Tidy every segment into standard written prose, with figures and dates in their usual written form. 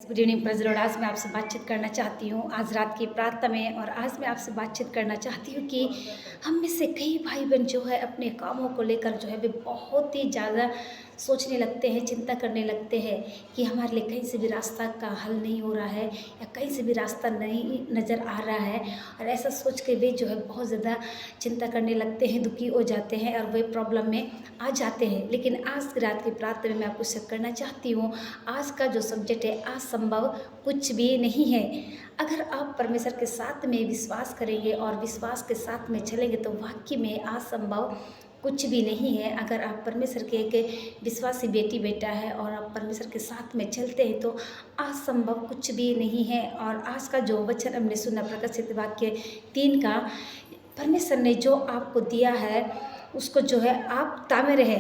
Good evening Prajwal. आज मैं आपसे बातचीत करना चाहती हूँ आज रात की प्रार्थना में। और आज मैं आपसे बातचीत करना चाहती हूँ कि हम में से कई भाई बहन जो है अपने कामों को लेकर जो है वे बहुत ही ज़्यादा सोचने लगते हैं, चिंता करने लगते हैं कि हमारे लिए कहीं से भी रास्ता का हल नहीं हो रहा है या कहीं से भी रास्ता नहीं नज़र आ रहा है। और ऐसा सोच के वे जो है बहुत ज़्यादा चिंता करने लगते हैं, दुखी हो जाते हैं और वे प्रॉब्लम में आ जाते हैं। लेकिन आज की रात की प्रार्थना में मैं आपको शेयर करना चाहती हूँ। आज का जो सब्जेक्ट है, असंभव कुछ भी नहीं है। अगर आप परमेश्वर के साथ में विश्वास करेंगे और विश्वास के साथ में चलेंगे तो वाकई में असंभव कुछ भी नहीं है। अगर आप परमेश्वर के एक विश्वासी बेटी बेटा है और आप परमेश्वर के साथ में चलते हैं तो असंभव कुछ भी नहीं है। और आज का जो वचन हमने सुना प्रकाशित वाक्य 3 का, परमेश्वर ने जो आपको दिया है उसको जो है आप तामे रहे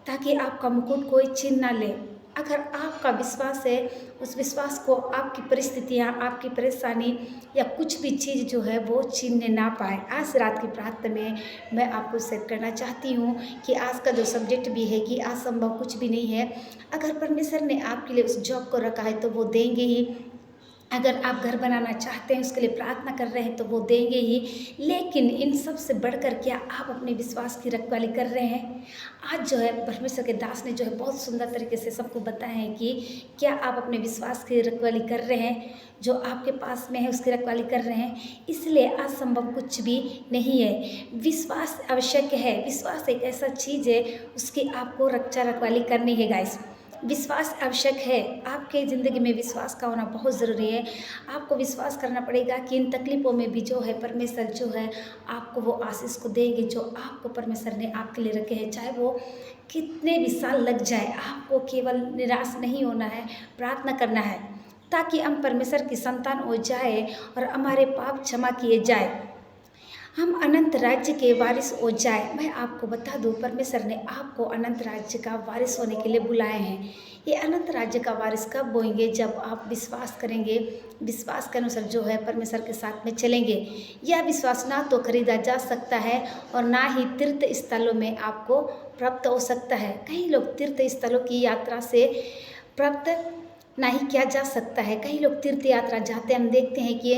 ताकि आपका मुकुट कोई छीन ना ले। अगर आपका विश्वास है, उस विश्वास को आपकी परिस्थितियाँ, आपकी परेशानी या कुछ भी चीज़ जो है वो छीनने ना पाए। आज रात की प्रार्थना में मैं आपको शेयर करना चाहती हूँ कि आज का जो सब्जेक्ट भी है कि असंभव कुछ भी नहीं है। अगर परमेश्वर ने आपके लिए उस जॉब को रखा है तो वो देंगे ही। अगर आप घर बनाना चाहते हैं, उसके लिए प्रार्थना कर रहे हैं तो वो देंगे ही। लेकिन इन सब से बढ़कर क्या आप अपने विश्वास की रखवाली कर रहे हैं? आज जो है परमेश्वर के दास ने जो है बहुत सुंदर तरीके से सबको बताया है कि क्या आप अपने विश्वास की रखवाली कर रहे हैं, जो आपके पास में है उसकी रखवाली कर रहे हैं। इसलिए असंभव कुछ भी नहीं है। विश्वास आवश्यक है। विश्वास एक ऐसा चीज़ है, उसकी आपको रक्षा रखवाली करनी है गाइस। विश्वास आवश्यक है। आपके ज़िंदगी में विश्वास का होना बहुत ज़रूरी है। आपको विश्वास करना पड़ेगा कि इन तकलीफ़ों में भी जो है परमेश्वर जो है आपको वो आशीष को देंगे जो आपको परमेश्वर ने आपके लिए रखे हैं। चाहे वो कितने भी साल लग जाए, आपको केवल निराश नहीं होना है, प्रार्थना करना है ताकि हम परमेश्वर की संतान हो जाए और हमारे पाप क्षमा किए जाए, हम अनंत राज्य के वारिस हो जाए। मैं आपको बता दूं, परमेश्वर ने आपको अनंत राज्य का वारिस होने के लिए बुलाए हैं। ये अनंत राज्य का वारिस कब होंगे? जब आप विश्वास करेंगे, विश्वास के अनुसार जो है परमेश्वर के साथ में चलेंगे। यह विश्वास ना तो खरीदा जा सकता है और ना ही तीर्थ स्थलों में आपको प्राप्त हो सकता है। कई लोग तीर्थ स्थलों की यात्रा से प्राप्त ना ही किया जा सकता है। कई लोग तीर्थ यात्रा जाते हैं, हम देखते हैं कि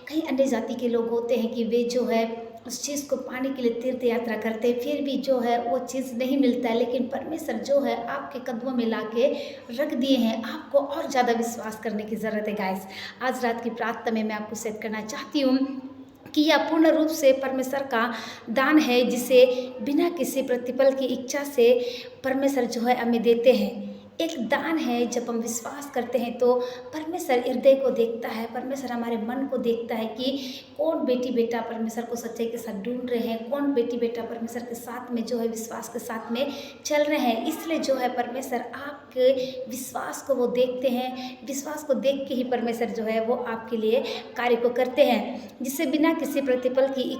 कई अन्य जाति के लोग होते हैं कि वे जो है उस चीज़ को पाने के लिए तीर्थ यात्रा करते हैं, फिर भी जो है वो चीज़ नहीं मिलता है। लेकिन परमेश्वर जो है आपके कदमों में ला के रख दिए हैं। आपको और ज़्यादा विश्वास करने की ज़रूरत है गाइस। आज रात की प्रार्थना में मैं आपको शेयर करना चाहती हूँ कि यह पूर्ण रूप से परमेश्वर का दान है, जिसे बिना किसी प्रतिफल की इच्छा से परमेश्वर जो है हमें देते हैं। एक दान है। जब हम विश्वास करते हैं तो परमेश्वर हृदय को देखता है, परमेश्वर हमारे मन को देखता है कि कौन बेटी बेटा परमेश्वर को सच्चाई के साथ ढूंढ रहे हैं, कौन बेटी बेटा परमेश्वर के साथ में जो है विश्वास के साथ में चल रहे हैं। इसलिए जो है परमेश्वर आपके विश्वास को वो देखते हैं। विश्वास को देख के ही परमेश्वर जो है वो आपके लिए कार्य को करते हैं, जिससे बिना किसी प्रतिफल की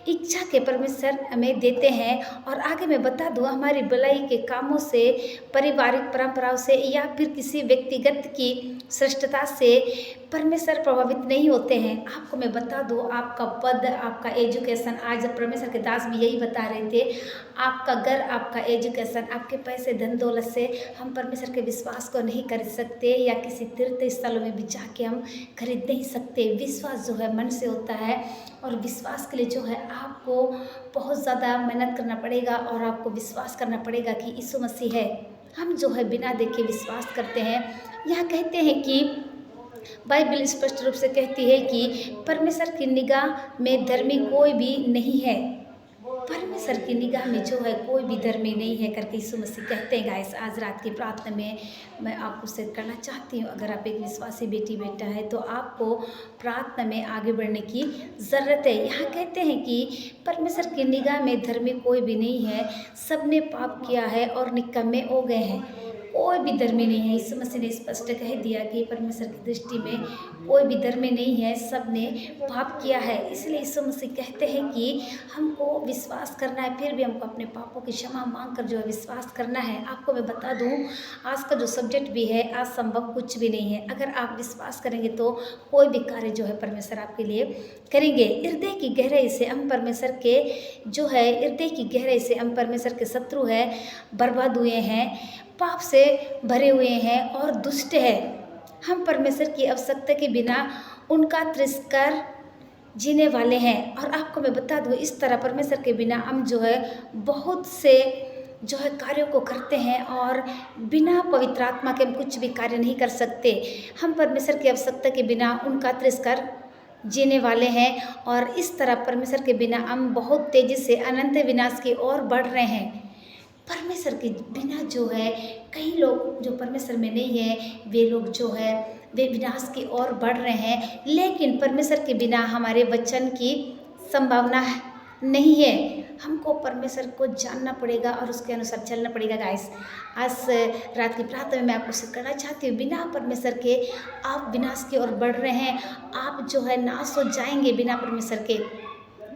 इच्छा के परमेश्वर हमें देते हैं। और आगे मैं बता दूं, हमारी भलाई के कामों से, पारिवारिक परंपराओं से या फिर किसी व्यक्तिगत की श्रेष्ठता से परमेश्वर प्रभावित नहीं होते हैं। आपको मैं बता दूं, आपका पद, आपका एजुकेशन, आज परमेश्वर के दास भी यही बता रहे थे, आपका घर, आपका एजुकेशन, आपके पैसे, धन दौलत से हम परमेश्वर के विश्वास को नहीं खरीद सकते या किसी तीर्थ स्थलों में भी जाके हम खरीद नहीं सकते। विश्वास जो है मन से होता है और विश्वास के लिए जो है आपको बहुत ज़्यादा मेहनत करना पड़ेगा और आपको विश्वास करना पड़ेगा कि यीशु मसीह है। हम जो है बिना देखे विश्वास करते हैं। यहाँ कहते हैं कि बाइबल स्पष्ट रूप से कहती है कि परमेश्वर की निगाह में धर्मी कोई भी नहीं है। परमेश्वर की निगाह में जो है कोई भी धर्मी नहीं है करके यीशु मसीह कहते हैं गाइस। आज रात की प्रार्थना में मैं आपको शेयर करना चाहती हूँ, अगर आप एक विश्वासी बेटी बेटा है तो आपको प्रार्थना में आगे बढ़ने की ज़रूरत है। यहाँ कहते हैं कि परमेश्वर की निगाह में धर्मी कोई भी नहीं है, सबने पाप किया है और निकम्मे हो गए हैं। कोई भी धर्मी नहीं है। यीशु मसीह ने स्पष्ट कह दिया कि परमेश्वर की दृष्टि में कोई भी धर्मी नहीं है, सब ने पाप किया है। इसलिए यीशु मसीह कहते हैं कि हमको विश्वास करना है, फिर भी हमको अपने पापों की क्षमा मांग कर जो है विश्वास करना है। आपको मैं बता दूं, आज का जो सब्जेक्ट भी है, असंभव कुछ भी नहीं है। अगर आप विश्वास करेंगे तो कोई भी कार्य जो है परमेश्वर आपके लिए करेंगे। हृदय की गहराई से हम परमेश्वर के जो है हृदय की गहराई से हम परमेश्वर के शत्रु है, बर्बाद हुए हैं, पाप से भरे हुए हैं और दुष्ट है। हम परमेश्वर की आवश्यकता के बिना उनका तिरस्कार जीने वाले हैं। और आपको मैं बता दूँ, इस तरह परमेश्वर के बिना हम जो है बहुत से जो है कार्यों को करते हैं, और बिना पवित्र आत्मा के हम कुछ भी कार्य नहीं कर सकते। हम परमेश्वर की आवश्यकता के बिना उनका तिरस्कार जीने वाले हैं, और इस तरह परमेश्वर के बिना हम बहुत तेज़ी से अनंत विनाश की ओर बढ़ रहे हैं। परमेश्वर के बिना जो है कई लोग जो परमेश्वर में नहीं है, वे लोग जो है वे विनाश की ओर बढ़ रहे हैं। लेकिन परमेश्वर के बिना हमारे वचन की संभावना नहीं है। हमको परमेश्वर को जानना पड़ेगा और उसके अनुसार चलना पड़ेगा। गाइस, आज रात की प्रार्थना में मैं आपको शेयर करना चाहती हूँ, बिना परमेश्वर के आप विनाश की ओर बढ़ रहे हैं। आप जो है नाश हो जाएंगे बिना परमेश्वर के।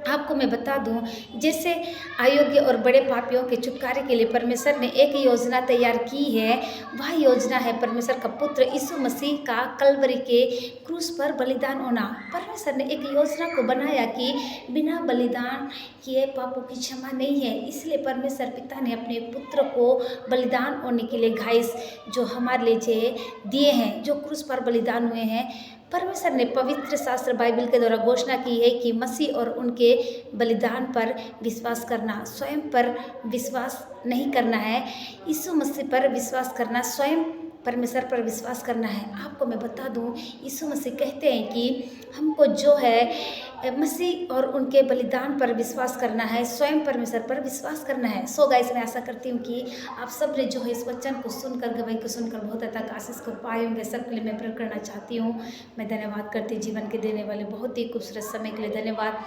आपको मैं बता दूं, जैसे अयोग्य और बड़े पापियों के छुटकारे के लिए परमेश्वर ने एक योजना तैयार की है। वह योजना है परमेश्वर का पुत्र यीशु मसीह का कलवरी के क्रूस पर बलिदान होना। परमेश्वर ने एक योजना को बनाया कि बिना बलिदान किए पापों की क्षमा नहीं है, इसलिए परमेश्वर पिता ने अपने पुत्र को बलिदान होने के लिए घाइस जो हमारे लिए दिए हैं, जो क्रूस पर बलिदान हुए हैं। परमेश्वर ने पवित्र शास्त्र बाइबल के द्वारा घोषणा की है कि मसीह और उनके बलिदान पर विश्वास करना, स्वयं पर विश्वास नहीं करना है। यीशु मसीह पर विश्वास करना, स्वयं परमेश्वर पर विश्वास करना है। आपको मैं बता दूं, यीशु मसीह कहते हैं कि हमको जो है मसीह और उनके बलिदान पर विश्वास करना है, स्वयं परमेश्वर पर विश्वास करना है। सो गाइस, मैं आशा करती हूँ कि आप सब ने जो है इस वचन को सुनकर, गवाही को सुनकर बहुत तक आशीष को पाए होंगे। सबके लिए मैं प्रेयर करना चाहती हूँ। मैं धन्यवाद करती, जीवन के देने वाले बहुत ही खूबसूरत समय के लिए धन्यवाद।